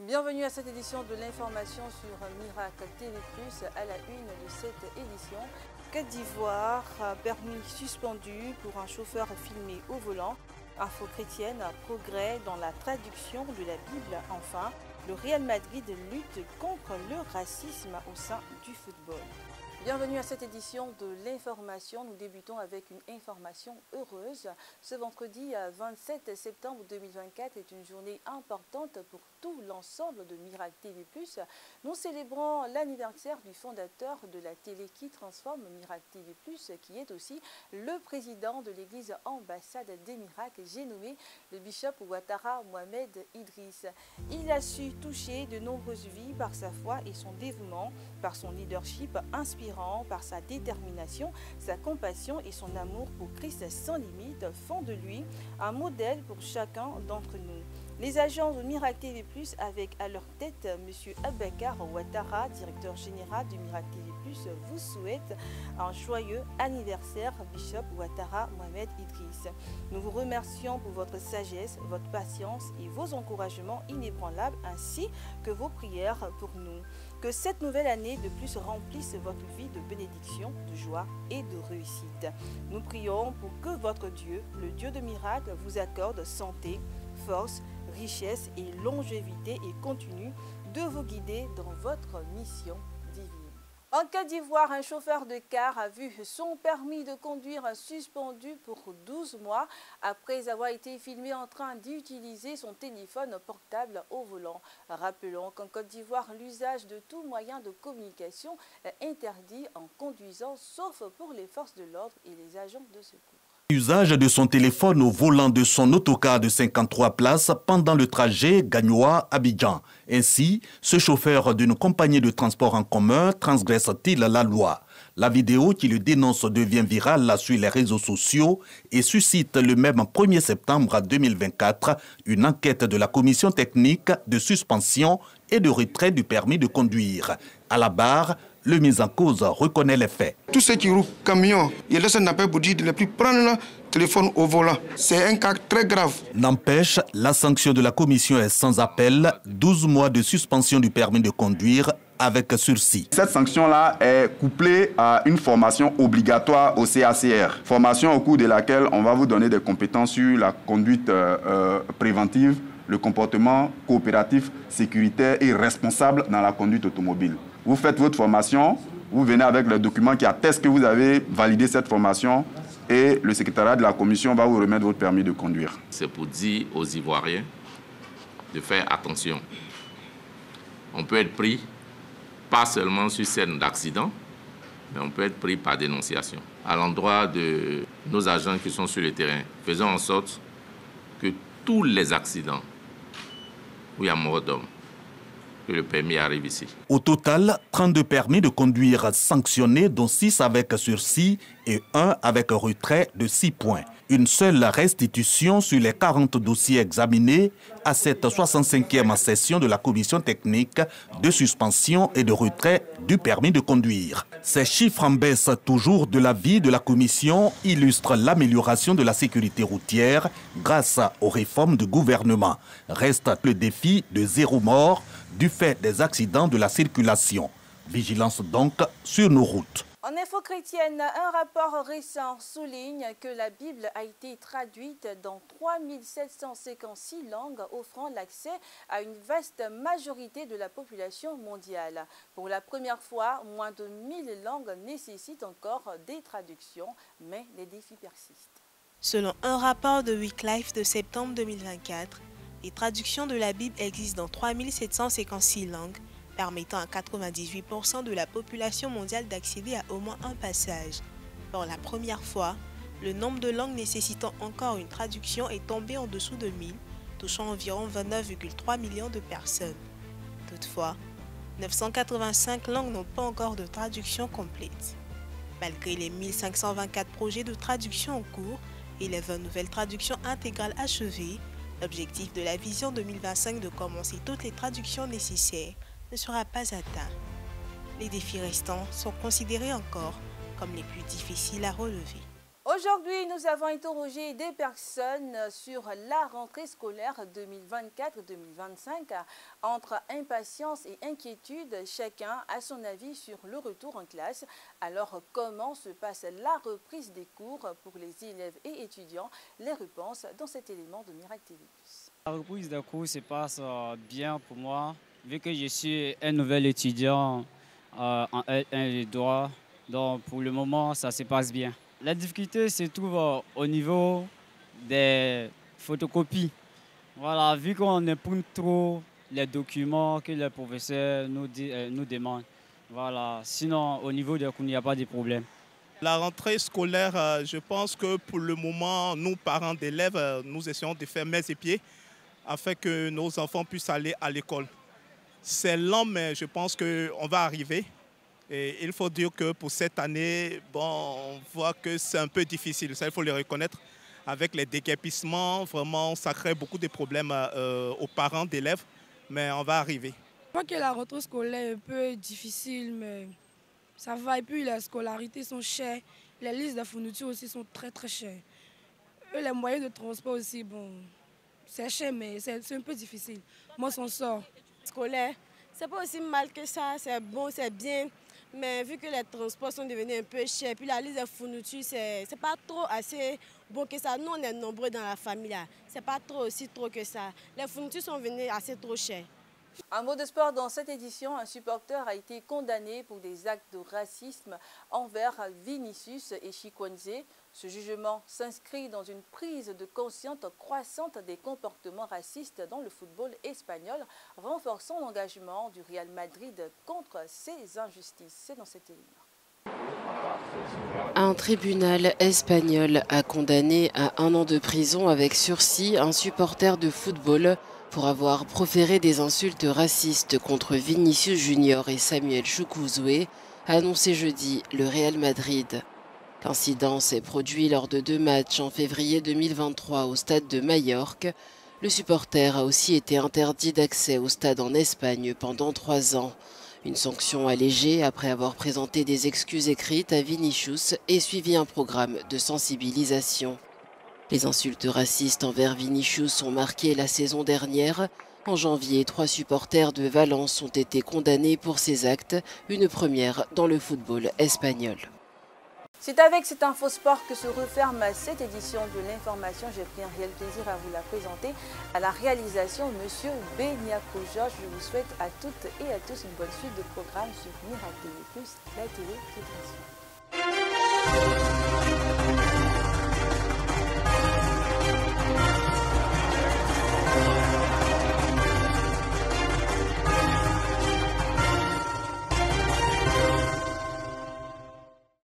Bienvenue à cette édition de l'information sur Miracle TV+, à la une de cette édition. Côte d'Ivoire, permis suspendu pour un chauffeur filmé au volant. Info chrétienne, progrès dans la traduction de la Bible. Enfin, le Real Madrid lutte contre le racisme au sein du football. Bienvenue à cette édition de l'information. Nous débutons avec une information heureuse. Ce vendredi 27 septembre 2024 est une journée importante pour tout l'ensemble de Miracle TV+. Nous célébrons l'anniversaire du fondateur de la télé qui transforme Miracle TV+, qui est aussi le président de l'église ambassade des miracles. J'ai nommé le bishop Ouattara Mohamed Idriss. Il a su toucher de nombreuses vies par sa foi et son dévouement, par son leadership inspirant, par sa détermination, sa compassion et son amour pour Christ sans limite font de lui un modèle pour chacun d'entre nous. Les agences de Miracle TV+, avec à leur tête M. Abakar Ouattara, directeur général du Miracle TV+, vous souhaitent un joyeux anniversaire, Bishop Ouattara Mohamed Idriss. Nous vous remercions pour votre sagesse, votre patience et vos encouragements inébranlables, ainsi que vos prières pour nous. Que cette nouvelle année de plus remplisse votre vie de bénédiction, de joie et de réussite. Nous prions pour que votre Dieu, le Dieu de miracles, vous accorde santé, force, richesse et longévité et continue de vous guider dans votre mission divine. En Côte d'Ivoire, un chauffeur de car a vu son permis de conduire suspendu pour 12 mois après avoir été filmé en train d'utiliser son téléphone portable au volant. Rappelons qu'en Côte d'Ivoire, l'usage de tout moyen de communication est interdit en conduisant, sauf pour les forces de l'ordre et les agents de secours. Usage de son téléphone au volant de son autocar de 53 places pendant le trajet Gagnoa-Abidjan. Ainsi, ce chauffeur d'une compagnie de transport en commun transgresse-t-il la loi? La vidéo qui le dénonce devient virale sur les réseaux sociaux et suscite le même 1er septembre 2024 une enquête de la commission technique de suspension et de retrait du permis de conduire. À la barre, le mis en cause reconnaît les faits. Tous ceux qui roulent camion, il laissent un appel pour dire de ne plus prendre le téléphone au volant. C'est un cas très grave. N'empêche, la sanction de la commission est sans appel, 12 mois de suspension du permis de conduire avec sursis. Cette sanction-là est couplée à une formation obligatoire au CACR. Formation au cours de laquelle on va vous donner des compétences sur la conduite préventive, le comportement coopératif, sécuritaire et responsable dans la conduite automobile. Vous faites votre formation, vous venez avec le document qui atteste que vous avez validé cette formation et le secrétariat de la commission va vous remettre votre permis de conduire. C'est pour dire aux Ivoiriens de faire attention. On peut être pris, pas seulement sur scène d'accident, mais on peut être pris par dénonciation. À l'endroit de nos agents qui sont sur le terrain, faisons en sorte que tous les accidents où il y a mort d'homme, que le permis arrive ici. Au total, 32 permis de conduire sanctionnés, dont 6 avec sursis et 1 avec retrait de 6 points. Une seule restitution sur les 40 dossiers examinés à cette 65e session de la commission technique de suspension et de retrait du permis de conduire. Ces chiffres en baisse toujours de l'avis de la commission illustrent l'amélioration de la sécurité routière grâce aux réformes du gouvernement. Reste le défi de 0 mort du fait des accidents de la circulation. Vigilance donc sur nos routes. En info chrétienne, un rapport récent souligne que la Bible a été traduite dans 3756 langues, offrant l'accès à une vaste majorité de la population mondiale. Pour la première fois, moins de 1000 langues nécessitent encore des traductions, mais les défis persistent. Selon un rapport de Wycliffe de septembre 2024, les traductions de la Bible existent dans 3756 langues, permettant à 98% de la population mondiale d'accéder à au moins un passage. Pour la première fois, le nombre de langues nécessitant encore une traduction est tombé en dessous de 1000, touchant environ 29,3 millions de personnes. Toutefois, 985 langues n'ont pas encore de traduction complète. Malgré les 1524 projets de traduction en cours et les 20 nouvelles traductions intégrales achevées, l'objectif de la vision 2025 de commencer toutes les traductions nécessaires ne sera pas atteint. Les défis restants sont considérés encore comme les plus difficiles à relever. Aujourd'hui, nous avons interrogé des personnes sur la rentrée scolaire 2024-2025. Entre impatience et inquiétude, chacun a son avis sur le retour en classe. Alors, comment se passe la reprise des cours pour les élèves et étudiants? Les réponses dans cet élément de Miracle TV+. La reprise des cours se passe bien pour moi, vu que je suis un nouvel étudiant en L1 et droit. Donc, pour le moment, ça se passe bien. La difficulté se trouve au niveau des photocopies. Voilà, vu qu'on imprime trop les documents que les professeurs nous demandent. Voilà, sinon, au niveau des cours, il n'y a pas de problème. La rentrée scolaire, je pense que pour le moment, nous, parents d'élèves, nous essayons de faire mains et pieds afin que nos enfants puissent aller à l'école. C'est lent, mais je pense qu'on va arriver. Et il faut dire que pour cette année, bon, on voit que c'est un peu difficile, ça il faut le reconnaître. Avec les déguerpissements, vraiment, ça crée beaucoup de problèmes aux parents d'élèves, mais on va arriver. Je crois que la rentrée scolaire est un peu difficile, mais ça va. Et puis les scolarités sont chères, les listes de fournitures aussi sont très très chères. Et les moyens de transport aussi, bon, c'est cher, mais c'est un peu difficile. Moi, on sort. Scolaire, c'est pas aussi mal que ça, c'est bon, c'est bien. Mais vu que les transports sont devenus un peu chers, puis la liste des fournitures, c'est pas trop assez bon que ça. Nous, on est nombreux dans la famille, là. C'est pas trop aussi trop que ça. Les fournitures sont venues assez trop chères. Un mot de sport dans cette édition, un supporter a été condamné pour des actes de racisme envers Vinicius et Chikwenze. Ce jugement s'inscrit dans une prise de conscience croissante des comportements racistes dans le football espagnol, renforçant l'engagement du Real Madrid contre ces injustices. C'est dans cet élément. Un tribunal espagnol a condamné à 1 an de prison avec sursis un supporter de football pour avoir proféré des insultes racistes contre Vinicius Junior et Samuel Chukwueze, a annoncé jeudi le Real Madrid. L'incident s'est produit lors de 2 matchs en février 2023 au stade de Majorque. Le supporter a aussi été interdit d'accès au stade en Espagne pendant 3 ans. Une sanction allégée après avoir présenté des excuses écrites à Vinicius et suivi un programme de sensibilisation. Les insultes racistes envers Vinicius ont marqué la saison dernière. En janvier, 3 supporters de Valence ont été condamnés pour ces actes, une première dans le football espagnol. C'est avec cet infosport que se referme cette édition de l'information. J'ai pris un réel plaisir à vous la présenter. À la réalisation, Monsieur Beniako Georges. Je vous souhaite à toutes et à tous une bonne suite de programmes sur Miracle TV+, la télé qui transforme.